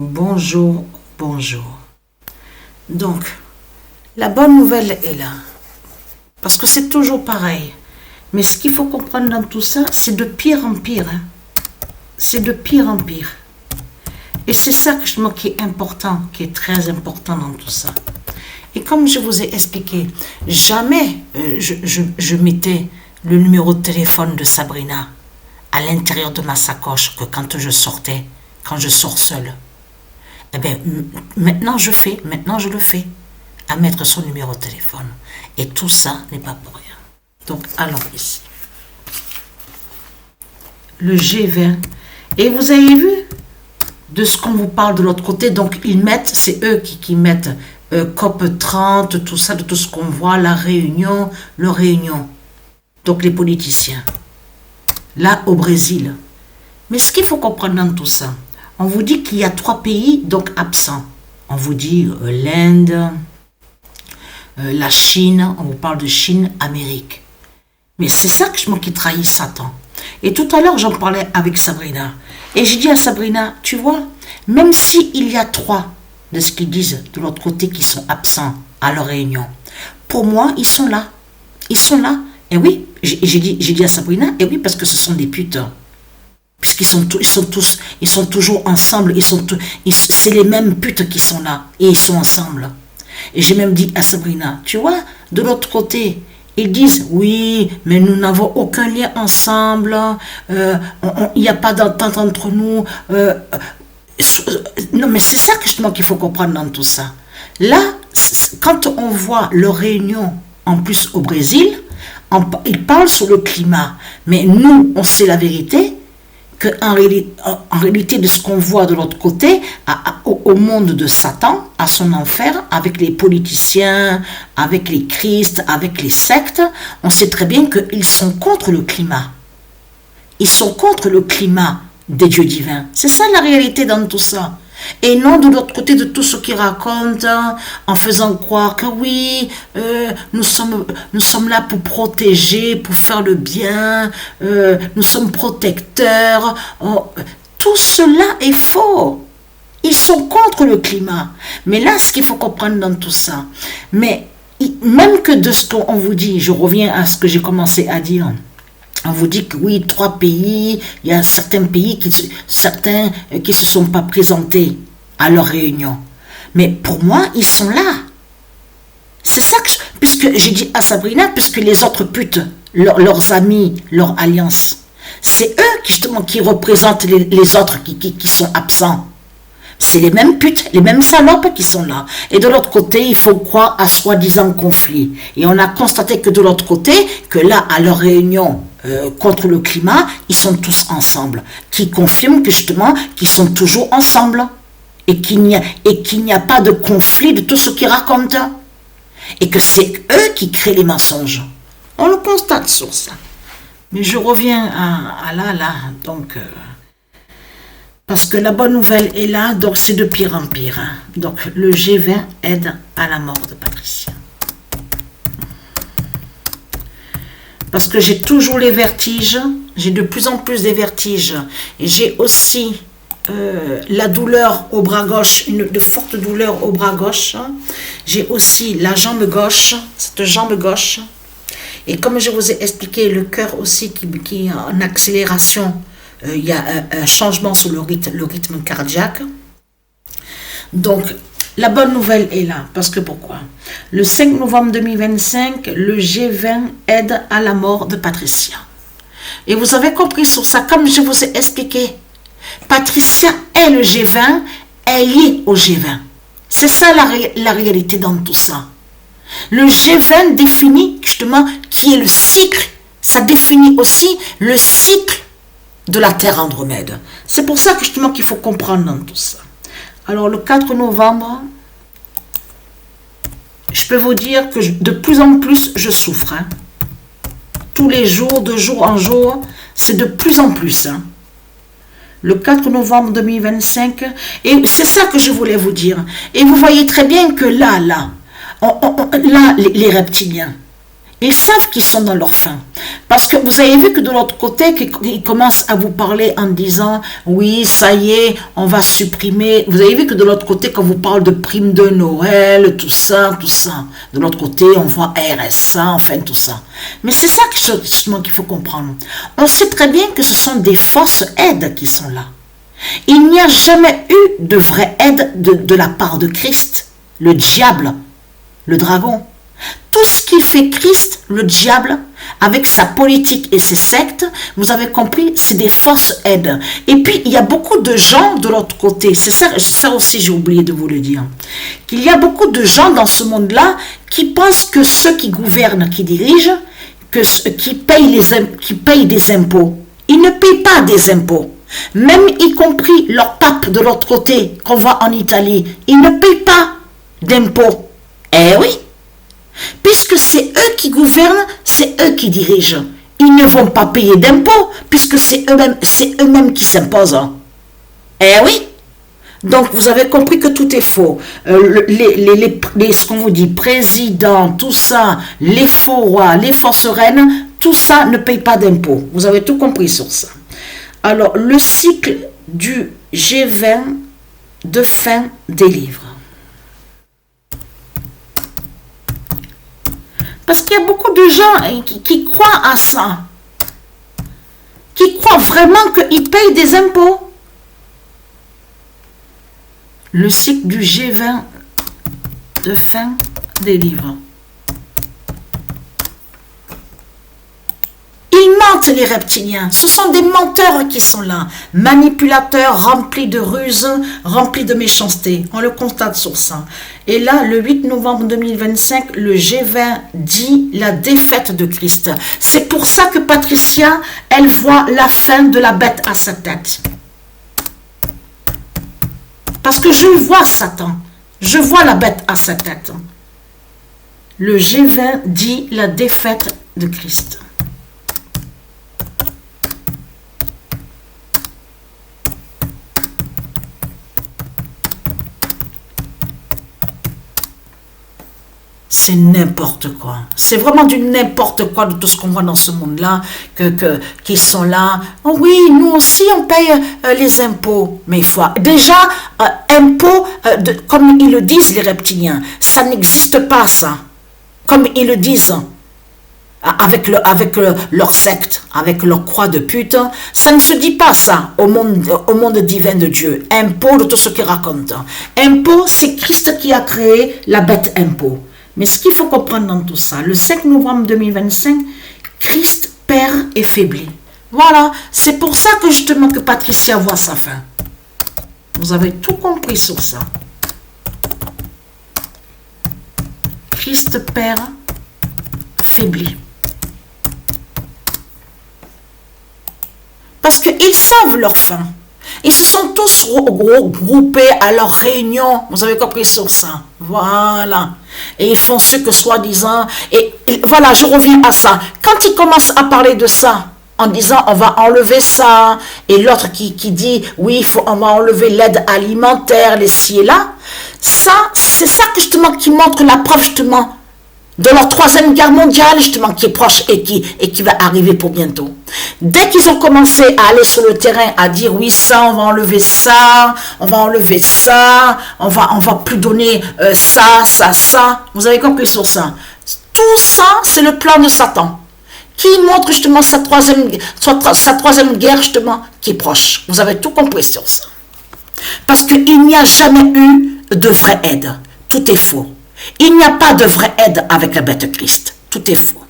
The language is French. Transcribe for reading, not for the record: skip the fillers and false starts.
Bonjour, bonjour. Donc, la bonne nouvelle est là. Parce que c'est toujours pareil. Mais ce qu'il faut comprendre dans tout ça, c'est de pire en pire. C'est de pire en pire. Et c'est ça justement qui est important, qui est très important dans tout ça. Et comme je vous ai expliqué, jamais je mettais le numéro de téléphone de Sabrina à l'intérieur de ma sacoche que quand je sortais, quand je sors seule. Eh bien, maintenant je le fais, à mettre son numéro de téléphone. Et tout ça n'est pas pour rien. Donc, allons ici. Le G20. Et vous avez vu de ce qu'on vous parle de l'autre côté. Donc, ils mettent, c'est eux qui mettent COP 30, tout ça, de tout ce qu'on voit, la réunion, le réunion. Donc, les politiciens. Là, au Brésil. Mais ce qu'il faut comprendre dans tout ça, on vous dit qu'il y a 3 pays donc absents. On vous dit l'Inde, la Chine, on vous parle de Chine, Amérique. Mais c'est ça qui trahit Satan. Et tout à l'heure, j'en parlais avec Sabrina. Et j'ai dit à Sabrina, tu vois, même s'il y a 3 de ce qu'ils disent de l'autre côté qui sont absents à leur réunion, pour moi, ils sont là. Ils sont là. Et oui, j'ai dit à Sabrina, et oui, parce que ce sont des putes. Puisqu'ils sont toujours ensemble, c'est les mêmes putes qui sont là, et ils sont ensemble. Et j'ai même dit à Sabrina, tu vois, de l'autre côté, ils disent, oui, mais nous n'avons aucun lien ensemble, il n'y a pas d'entente entre nous. Non, mais c'est ça justement qu'il faut comprendre dans tout ça. Là, quand on voit leur réunion, en plus au Brésil, ils parlent sur le climat, mais nous, on sait la vérité, qu'en réalité de ce qu'on voit de l'autre côté, au monde de Satan, à son enfer, avec les politiciens, avec les Christ, avec les sectes, on sait très bien qu'ils sont contre le climat. Ils sont contre le climat des dieux divins. C'est ça la réalité dans tout ça. Et non de l'autre côté de tout ce qu'ils racontent en faisant croire que oui, nous sommes là pour protéger, pour faire le bien, nous sommes protecteurs. Tout cela est faux. Ils sont contre le climat. Mais là, ce qu'il faut comprendre dans tout ça, mais même que de ce qu'on vous dit, je reviens à ce que j'ai commencé à dire, on vous dit que oui, 3 pays, il y a certains pays qui se sont pas présentés à leur réunion. Mais pour moi, ils sont là. C'est ça que, puisque j'ai dit à Sabrina, puisque les autres putes, leurs amis, leur alliance, c'est eux justement qui représentent les autres qui sont absents. C'est les mêmes putes, les mêmes salopes qui sont là. Et de l'autre côté, il faut croire à soi-disant conflit. Et on a constaté que de l'autre côté, que là, à leur réunion contre le climat, ils sont tous ensemble. Qui confirme que justement, qu'ils sont toujours ensemble. Et qu'il n'y a pas de conflit de tout ce qu'ils racontent. Et que c'est eux qui créent les mensonges. On le constate sur ça. Mais je reviens à là, donc... parce que la bonne nouvelle est là, donc c'est de pire en pire. Donc le G20 aide à la mort de Patricia. Parce que j'ai toujours les vertiges, j'ai de plus en plus des vertiges. Et j'ai aussi la douleur au bras gauche, de fortes douleurs au bras gauche. J'ai aussi la jambe gauche, cette jambe gauche. Et comme je vous ai expliqué, le cœur aussi qui est en accélération. Il y a un changement sur le rythme cardiaque. Donc, la bonne nouvelle est là. Parce que pourquoi? Le 5 novembre 2025, le G20 aide à la mort de Patricia. Et vous avez compris sur ça, comme je vous ai expliqué. Patricia est le G20, elle est au G20. C'est ça la réalité dans tout ça. Le G20 définit justement qui est le cycle. Ça définit aussi le cycle de la Terre Andromède. C'est pour ça que justement qu'il faut comprendre dans tout ça. Alors le 4 novembre, je peux vous dire que de plus en plus je souffre. Tous les jours, de jour en jour, c'est de plus en plus. Le 4 novembre 2025, et c'est ça que je voulais vous dire. Et vous voyez très bien que là, les reptiliens, Ils savent qu'ils sont dans leur fin. Parce que vous avez vu que de l'autre côté, ils commencent à vous parler en disant, oui, ça y est, on va supprimer. Vous avez vu que de l'autre côté, quand vous parle de primes de Noël, tout ça, de l'autre côté, on voit RSA, enfin tout ça. Mais c'est ça justement qu'il faut comprendre. On sait très bien que ce sont des fausses aides qui sont là. Il n'y a jamais eu de vraie aide de la part de Christ, le diable, le dragon. Tout ce qui fait Christ, le diable, avec sa politique et ses sectes, vous avez compris, c'est des fausses aides. Et puis, il y a beaucoup de gens de l'autre côté, c'est ça aussi j'ai oublié de vous le dire, qu'il y a beaucoup de gens dans ce monde-là qui pensent que ceux qui gouvernent, qui dirigent, qui payent des impôts. Ils ne payent pas des impôts. Même y compris leur pape de l'autre côté, qu'on voit en Italie, ils ne payent pas d'impôts. Eh oui! Puisque c'est eux qui gouvernent, c'est eux qui dirigent. Ils ne vont pas payer d'impôts, puisque c'est eux-mêmes qui s'imposent. Eh oui. Donc vous avez compris que tout est faux. Ce qu'on vous dit, président, tout ça, les faux rois, les fausses reines, tout ça ne paye pas d'impôts. Vous avez tout compris sur ça. Alors, le cycle du G20 de fin des livres. Parce qu'il y a beaucoup de gens qui croient à ça. Qui croient vraiment qu'ils payent des impôts. Le cycle du G20 de fin des livres. Ils mentent, les reptiliens. Ce sont des menteurs qui sont là. Manipulateurs, remplis de ruses, remplis de méchanceté. On le constate sur ça. Et là, le 8 novembre 2025, le G20 dit la défaite de Christ. C'est pour ça que Patricia, elle voit la fin de la bête à sa tête. Parce que je vois Satan. Je vois la bête à sa tête. Le G20 dit la défaite de Christ. C'est n'importe quoi. C'est vraiment du n'importe quoi de tout ce qu'on voit dans ce monde-là, qui sont là. Oh oui, nous aussi on paye les impôts. Mais il faut déjà, impôts, comme ils le disent les reptiliens, ça n'existe pas ça. Comme ils le disent, avec leur secte, avec leur croix de pute, ça ne se dit pas ça au monde divin de Dieu. Impôt de tout ce qu'ils racontent. Impôt, c'est Christ qui a créé la bête impôt. Mais ce qu'il faut comprendre dans tout ça, le 5 novembre 2025, Christ perd et faiblit. Voilà, c'est pour ça que justement que Patricia voit sa fin. Vous avez tout compris sur ça. Christ perd, faiblit. Parce qu'ils savent leur fin. Ils se sont tous regroupés à leur réunion. Vous avez compris sur ça. Voilà. Et ils font ce que soi-disant. Et voilà, je reviens à ça. Quand ils commencent à parler de ça, en disant on va enlever ça, et l'autre qui dit oui, on va enlever l'aide alimentaire, les ci et là, ça, c'est ça que justement qui montre la preuve justement de leur troisième guerre mondiale, justement, qui est proche et qui va arriver pour bientôt. Dès qu'ils ont commencé à aller sur le terrain, à dire, oui, ça, on va enlever ça, on va enlever ça, on va plus donner ça, vous avez compris sur ça. Tout ça, c'est le plan de Satan, qui montre justement sa troisième guerre, justement, qui est proche. Vous avez tout compris sur ça. Parce qu'il n'y a jamais eu de vraie aide. Tout est faux. Il n'y a pas de vraie aide avec la bête Christ. Tout est faux.